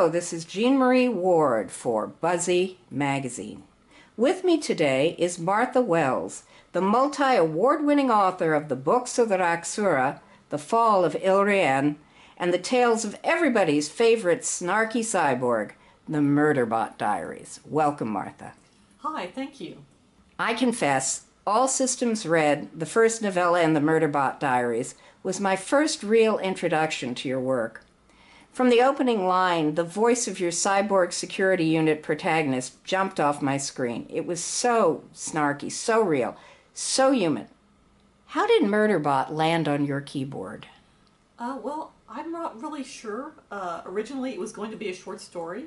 Hello, this is Jean Marie Ward for Buzzy Magazine. With me today is Martha Wells, the multi-award-winning author of the books of the Raksura, The Fall of Ilrian, and the tales of everybody's favorite snarky cyborg, the Murderbot Diaries. Welcome, Martha. Hi, thank you. I confess, All Systems Red, the first novella in the Murderbot Diaries, was my first real introduction to your work. From the opening line, the voice of your cyborg security unit protagonist jumped off my screen. It was so snarky, so real, so human. How did Murderbot land on your keyboard? Well, I'm not really sure. Originally, it was going to be a short story.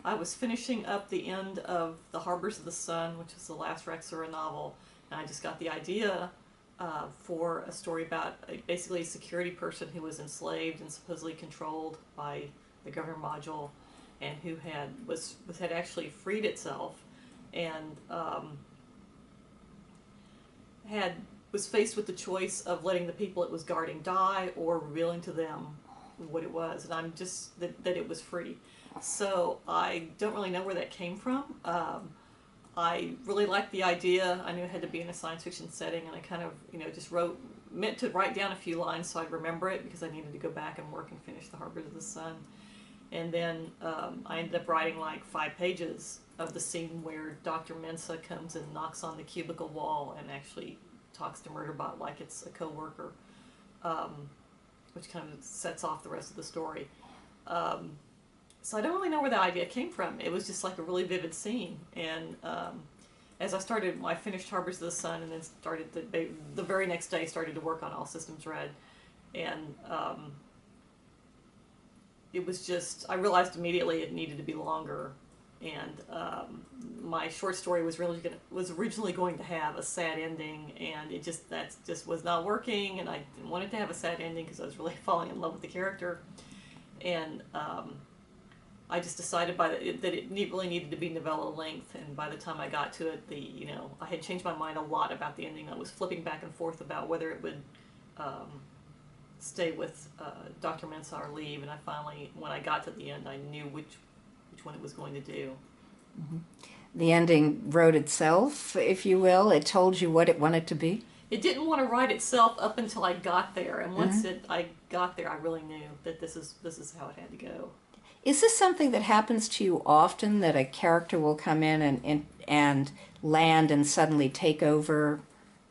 I was finishing up the end of The Harbors of the Sun, which is the last Raksura novel, and I just got the idea for a story about basically a security person who was enslaved and supposedly controlled by the government module, and who had actually freed itself, and was faced with the choice of letting the people it was guarding die or revealing to them what it was, and I'm just that it was free. So I don't really know where that came from. I really liked the idea. I knew it had to be in a science fiction setting, and I kind of, just meant to write down a few lines so I'd remember it, because I needed to go back and work and finish The Harbors of the Sun. And then I ended up writing like 5 pages of the scene where Dr. Mensa comes and knocks on the cubicle wall and actually talks to Murderbot like it's a co-worker, which kind of sets off the rest of the story. So I don't really know where the idea came from. It was just like a really vivid scene. And as I finished Harbors of the Sun, and then started the very next day started to work on All Systems Red. And it was just, I realized immediately it needed to be longer. And my short story was originally going to have a sad ending, and that just was not working. And I didn't want it to have a sad ending because I was really falling in love with the character. And I just decided that it really needed to be novella length, and by the time I got to it, I had changed my mind a lot about the ending. I was flipping back and forth about whether it would stay with Dr. Mensa or leave, and I finally, when I got to the end, I knew which one it was going to do. Mm-hmm. The ending wrote itself, if you will. It told you what it wanted to be? It didn't want to write itself up until I got there, and once I got there, I really knew that this is how it had to go. Is this something that happens to you often, that a character will come in and land and suddenly take over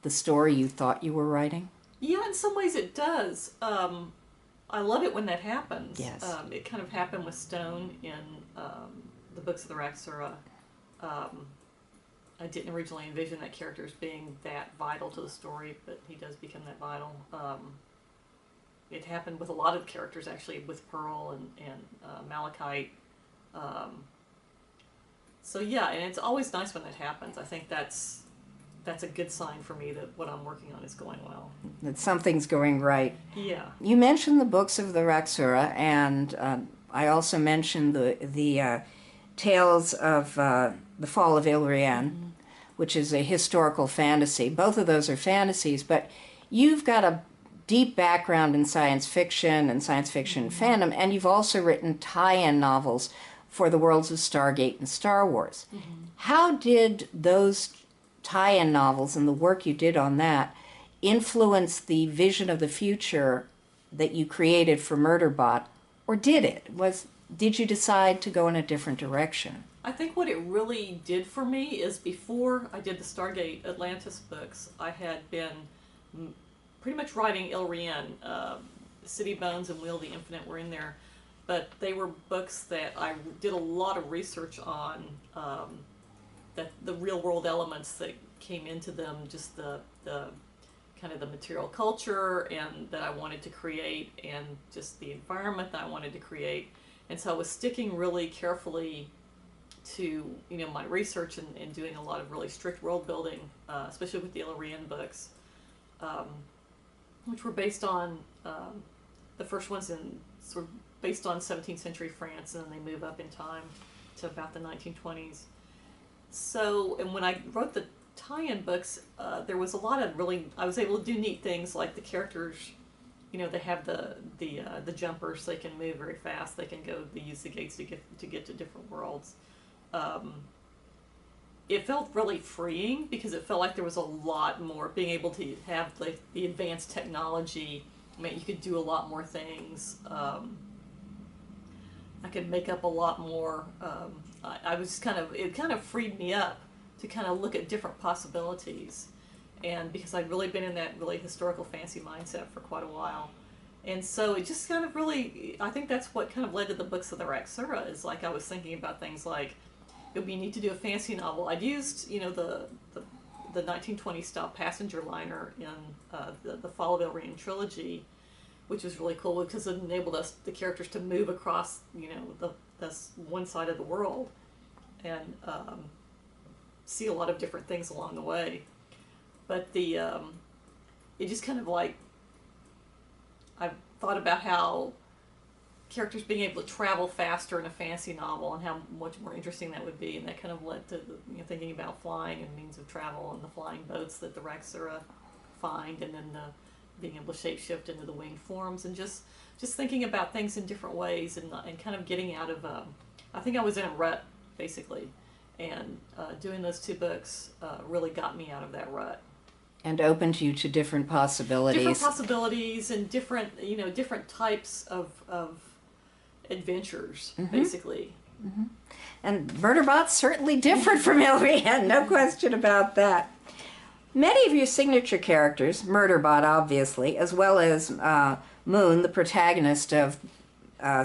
the story you thought you were writing? Yeah, in some ways it does. I love it when that happens. Yes. It kind of happened with Stone in the books of the Raksura. I didn't originally envision that character as being that vital to the story, but he does become that vital. It happened with a lot of characters, actually, with Pearl and Malachite. So yeah, and it's always nice when that happens. I think that's a good sign for me that what I'm working on is going well. That something's going right. Yeah. You mentioned the books of the Raksura, and I also mentioned the tales of The Fall of Ilrian, which is a historical fantasy. Both of those are fantasies, but you've got a deep background in science fiction and science fiction fandom, and you've also written tie-in novels for the worlds of Stargate and Star Wars. How did those tie-in novels and the work you did on that influence the vision of the future that you created for Murderbot, or did it? Did you decide to go in a different direction? I think what it really did for me is, before I did the Stargate Atlantis books, I had been pretty much writing Ilrian. City Bones and Wheel of the Infinite were in there, but they were books that I did a lot of research on, that the real world elements that came into them, just the kind of the material culture and that I wanted to create, and just the environment that I wanted to create. And so I was sticking really carefully to my research and doing a lot of really strict world building, especially with the Ilrian books. Which were based on, the first ones sort of based on 17th century France, and then they move up in time to about the 1920s. So, and when I wrote the tie-in books, there was a lot of I was able to do neat things, like the characters they have the jumpers. They can move very fast. They can go. They use the gates to get to different worlds. It felt really freeing because it felt like there was a lot more. Being able to have like the advanced technology, I mean, you could do a lot more things. I could make up a lot more. I was it kind of freed me up to kind of look at different possibilities. And because I'd really been in that really historical fantasy mindset for quite a while. And so it just kind of really, I think that's what kind of led to the books of the Raxura, is like I was thinking about things like, it would be neat to do a fantasy novel. I'd used, the 1920s style passenger liner in the Fall of Elrian trilogy, which was really cool because it enabled the characters to move across, this one side of the world and see a lot of different things along the way. But it just kind of like, I've thought about how characters being able to travel faster in a fantasy novel and how much more interesting that would be, and that kind of led to thinking about flying and means of travel and the flying boats that the Raxura find, and then being able to shapeshift into the winged forms, and just thinking about things in different ways, and kind of getting out of I think I was in a rut basically, and doing those two books really got me out of that rut. And opened you to different possibilities. Different possibilities and different types of adventures, basically. Mm-hmm. And Murderbot's certainly different from Elrian, no question about that. Many of your signature characters, Murderbot obviously, as well as Moon, the protagonist of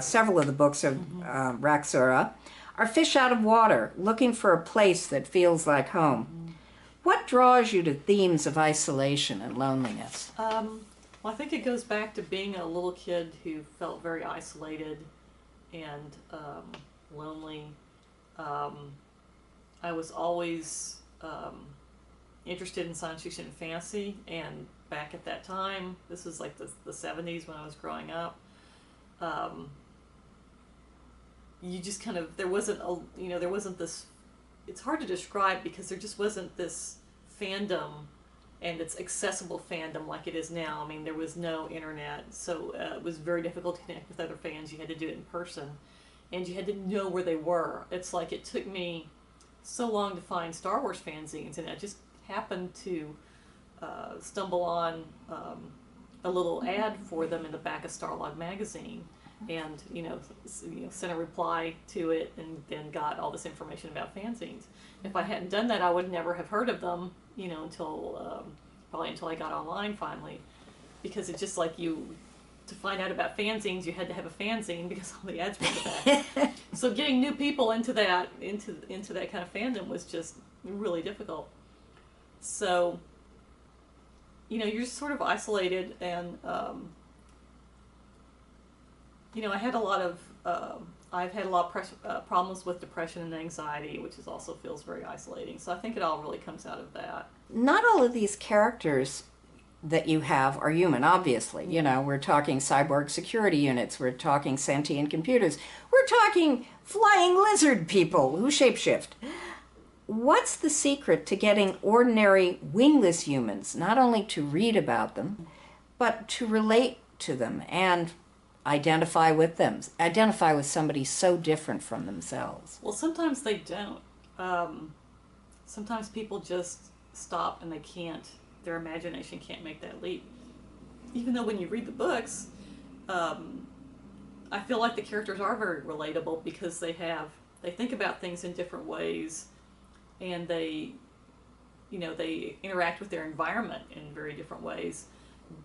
several of the books of Raxura, are fish out of water, looking for a place that feels like home. What draws you to themes of isolation and loneliness? Well, I think it goes back to being a little kid who felt very isolated and lonely. I was always interested in science fiction and fantasy, and back at that time, this was like the 70s when I was growing up, you just kind of, there wasn't this, it's hard to describe because there just wasn't this fandom, and it's accessible fandom like it is now. I mean, there was no internet, so it was very difficult to connect with other fans. You had to do it in person, and you had to know where they were. It's like it took me so long to find Star Wars fanzines, and I just happened to stumble on a little ad for them in the back of Starlog magazine, and sent a reply to it, and then got all this information about fanzines. If I hadn't done that, I would never have heard of them, until probably until I got online finally, because it's just like to find out about fanzines, you had to have a fanzine because all the ads were in the back. So getting new people into that kind of fandom was just really difficult. So you're just sort of isolated, and I had a lot of I've had a lot of problems with depression and anxiety, which also feels very isolating. So I think it all really comes out of that. Not all of these characters that you have are human, obviously. We're talking cyborg security units, we're talking sentient computers, we're talking flying lizard people who shapeshift. What's the secret to getting ordinary wingless humans not only to read about them, but to relate to them and identify with them, identify with somebody so different from themselves? Well, sometimes they don't. Sometimes people just stop and they can't, their imagination can't make that leap. Even though when you read the books, I feel like the characters are very relatable because they think about things in different ways, and they interact with their environment in very different ways,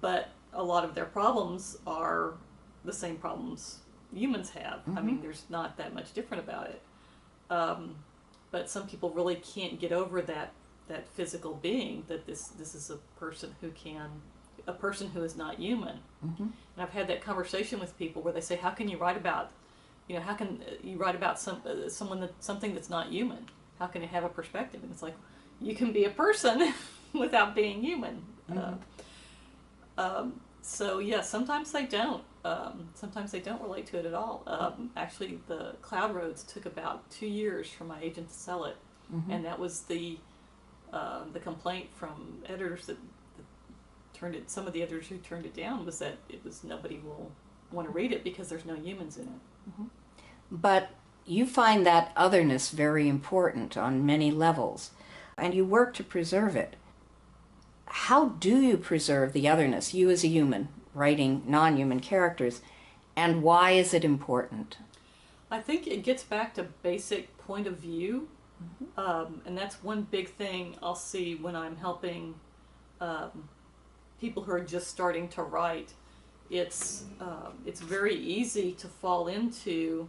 but a lot of their problems are the same problems humans have. I mean, there's not that much different about it. But some people really can't get over that physical being, that this is a person who is not human. And I've had that conversation with people where they say, how can you write about something that's not human? How can it have a perspective? And it's like, you can be a person without being human. So yeah, sometimes they don't. Sometimes they don't relate to it at all. Actually, the Cloud Roads took about 2 years for my agent to sell it, and that was the complaint from editors that some of the editors who turned it down was that it was nobody will want to read it because there's no humans in it. But you find that otherness very important on many levels, and you work to preserve it. How do you preserve the otherness, you as a human, writing non-human characters, and why is it important? I think it gets back to basic point of view, and that's one big thing I'll see when I'm helping people who are just starting to write. It's very easy to fall into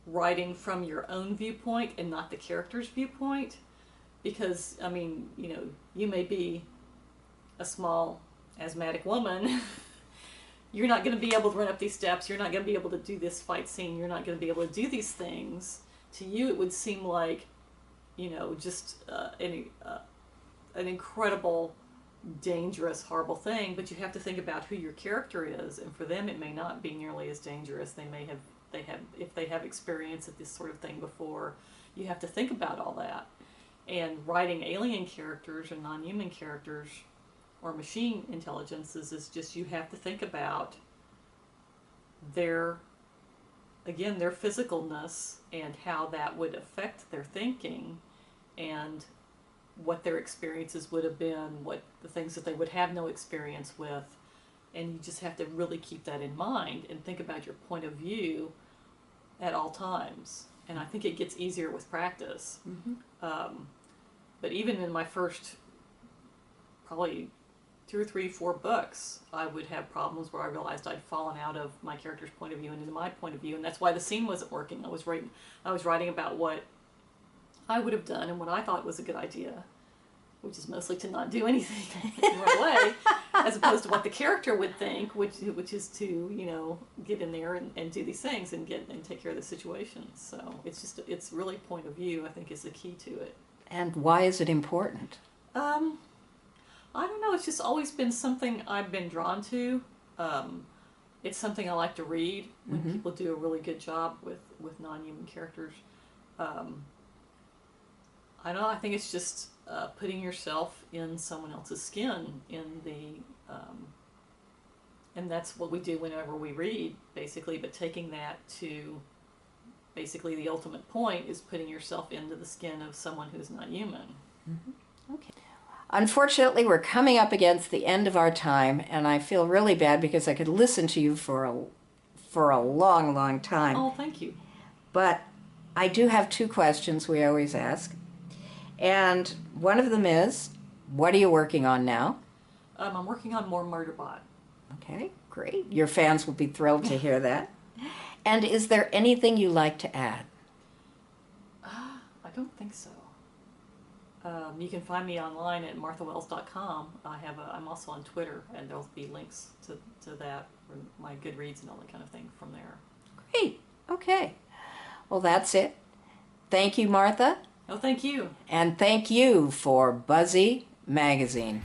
writing from your own viewpoint and not the character's viewpoint, because I mean, you know, you may be a small asthmatic woman. You're not going to be able to run up these steps. You're not going to be able to do this fight scene. You're not going to be able to do these things. To you, it would seem like, you know, just an incredible, dangerous, horrible thing. But you have to think about who your character is, and for them, it may not be nearly as dangerous. If they have experience at this sort of thing before. You have to think about all that. And writing alien characters or non-human characters or machine intelligences is just, you have to think about their physicalness and how that would affect their thinking and what their experiences would have been, what the things that they would have no experience with. And you just have to really keep that in mind and think about your point of view at all times. And I think it gets easier with practice. But even in my first probably 2 or 3, 4 books, I would have problems where I realized I'd fallen out of my character's point of view and into my point of view, and that's why the scene wasn't working. I was writing about what I would have done and what I thought was a good idea, which is mostly to not do anything and run away, as opposed to what the character would think, which is to, you know, get in there and do these things and take care of the situation. So it's really point of view, I think, is the key to it. And why is it important? I don't know. It's just always been something I've been drawn to. It's something I like to read when people do a really good job with non-human characters. I don't know. I think it's just putting yourself in someone else's skin and that's what we do whenever we read, basically. But taking that to basically the ultimate point is putting yourself into the skin of someone who's not human. Okay. Unfortunately, we're coming up against the end of our time, and I feel really bad because I could listen to you for a long, long time. Oh, thank you. But I do have 2 questions we always ask. And one of them is, what are you working on now? I'm working on more Murderbot. Okay, great. Your fans will be thrilled to hear that. And is there anything you like to add? I don't think so. You can find me online at marthawells.com. I'm also on Twitter, and there'll be links to that, for my Goodreads and all that kind of thing from there. Great. Okay. Well, that's it. Thank you, Martha. Oh, thank you. And thank you for Buzzy Magazine.